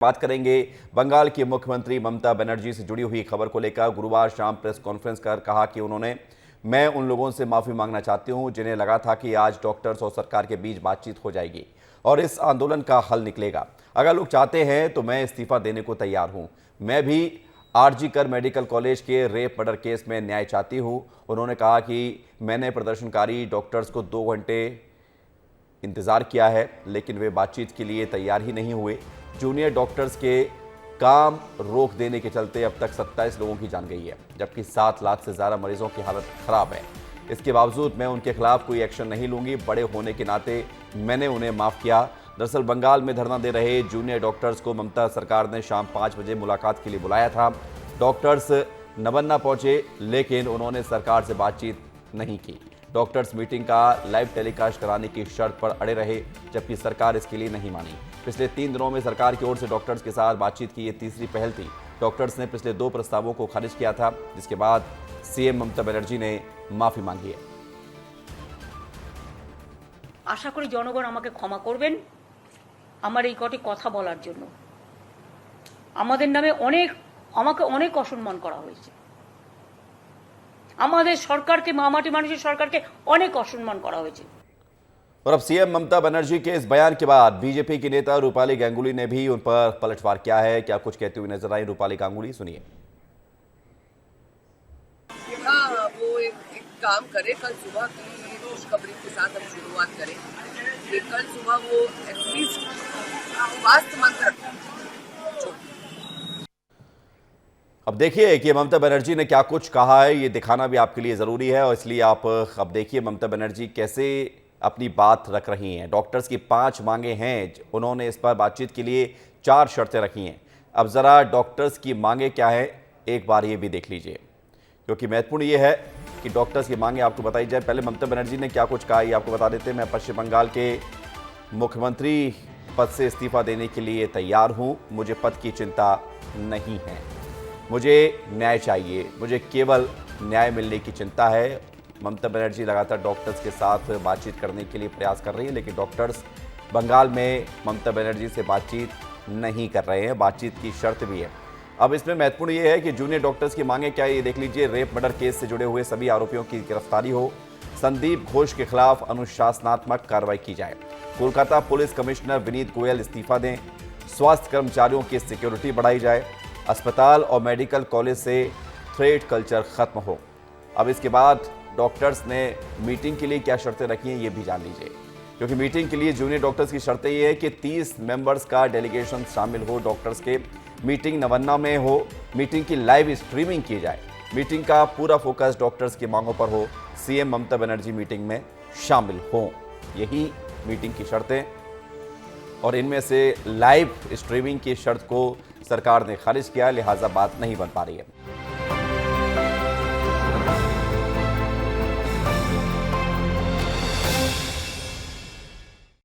बात करेंगे बंगाल की मुख्यमंत्री ममता बनर्जी से जुड़ी हुई खबर को लेकर। गुरुवार शाम प्रेस कॉन्फ्रेंस कर कहा कि मैं उन लोगों से माफी मांगना चाहती हूं जिन्हें लगा था कि आज डॉक्टर्स और सरकार के बीच बातचीत हो जाएगी और इस आंदोलन का हल निकलेगा। अगर लोग चाहते हैं तो मैं इस्तीफा देने को तैयार हूं। मैं भी आरजी कर मेडिकल कॉलेज के रेप मर्डर केस में न्याय चाहती हूं। उन्होंने कहा कि मैंने प्रदर्शनकारी डॉक्टर्स को 2 घंटे इंतज़ार किया है, लेकिन वे बातचीत के लिए तैयार ही नहीं हुए। जूनियर डॉक्टर्स के काम रोक देने के चलते अब तक 27 लोगों की जान गई है, जबकि 7 लाख से ज़्यादा मरीजों की हालत खराब है। इसके बावजूद मैं उनके खिलाफ कोई एक्शन नहीं लूंगी। बड़े होने के नाते मैंने उन्हें माफ़ किया। दरअसल बंगाल में धरना दे रहे जूनियर डॉक्टर्स को ममता सरकार ने शाम 5 बजे मुलाकात के लिए बुलाया था। डॉक्टर्स नवन्ना पहुंचे, लेकिन उन्होंने सरकार से बातचीत नहीं की। डॉक्टर्स मीटिंग का लाइव टेलीकास्ट कराने की शर्त पर अड़े रहे, जबकि सरकार इसके लिए नहीं मानी। पिछले 3 दिनों में सरकार की ओर से डॉक्टर्स के साथ बातचीत की ये तीसरी पहल थी। डॉक्टर्स ने पिछले 2 प्रस्तावों को खारिज किया था, जिसके बाद सीएम ममता बनर्जी ने माफी मांगी है। आशा करी जनगण আমাকে ক্ষমা করবেন আমার এই কটি কথা বলার জন্য। আমাদের নামে আমাকে অনেক অসম্মান করা হয়েছে। আমাদের সরকারকে মামাটি মানুষের সরকারকে অনেক অসম্মান করা হয়েছে। और अब सीएम ममता बनर्जी के इस बयान के बाद बीजेपी की नेता रूपाली गांगुली ने भी उन पर पलटवार किया है। क्या कुछ कहते हुए नजर आई रूपाली गांगुली, सुनिए। हाँ, वो एक काम करे, कल सुबह की खुशखबरी के साथ हम शुरुआत करें कि कल सुबह वो एटलीस्ट स्वास्थ्य मंत्र। अब देखिए कि ममता बनर्जी ने क्या कुछ कहा है, ये दिखाना भी आपके लिए ज़रूरी है, और इसलिए आप अब देखिए ममता बनर्जी कैसे अपनी बात रख रही हैं। डॉक्टर्स की 5 मांगे हैं, उन्होंने इस पर बातचीत के लिए 4 शर्तें रखी हैं। अब ज़रा डॉक्टर्स की मांगे क्या है एक बार ये भी देख लीजिए, क्योंकि महत्वपूर्ण ये है कि डॉक्टर्स की मांगे आपको बताई जाए। पहले ममता बनर्जी ने क्या कुछ कहा ये आपको बता देते हैं। मैं पश्चिम बंगाल के मुख्यमंत्री पद से इस्तीफा देने के लिए तैयार हूँ। मुझे पद की चिंता नहीं है, मुझे न्याय चाहिए, मुझे केवल न्याय मिलने की चिंता है। ममता बनर्जी लगातार डॉक्टर्स के साथ बातचीत करने के लिए प्रयास कर रही है, लेकिन डॉक्टर्स बंगाल में ममता बनर्जी से बातचीत नहीं कर रहे हैं। बातचीत की शर्त भी है। अब इसमें महत्वपूर्ण ये है कि जूनियर डॉक्टर्स की मांगे क्या है ये देख लीजिए। रेप मर्डर केस से जुड़े हुए सभी आरोपियों की गिरफ्तारी हो। संदीप घोष के खिलाफ अनुशासनात्मक कार्रवाई की जाए। कोलकाता पुलिस कमिश्नर विनीत गोयल इस्तीफा दें। स्वास्थ्य कर्मचारियों की सिक्योरिटी बढ़ाई जाए। अस्पताल और मेडिकल कॉलेज से थ्रेट कल्चर खत्म हो। अब इसके बाद डॉक्टर्स ने मीटिंग के लिए क्या शर्तें रखी हैं ये भी जान लीजिए, क्योंकि मीटिंग के लिए जूनियर डॉक्टर्स की शर्तें ये है कि 30 मेंबर्स का डेलीगेशन शामिल हो डॉक्टर्स के। मीटिंग नवन्ना में हो। मीटिंग की लाइव स्ट्रीमिंग की जाए। मीटिंग का पूरा फोकस डॉक्टर्स की मांगों पर हो। सीएम ममता बनर्जी मीटिंग में शामिल हों। यही मीटिंग की शर्तें, और इनमें से लाइव स्ट्रीमिंग की शर्त को सरकार ने खारिज किया, लिहाजा बात नहीं बन पा रही है।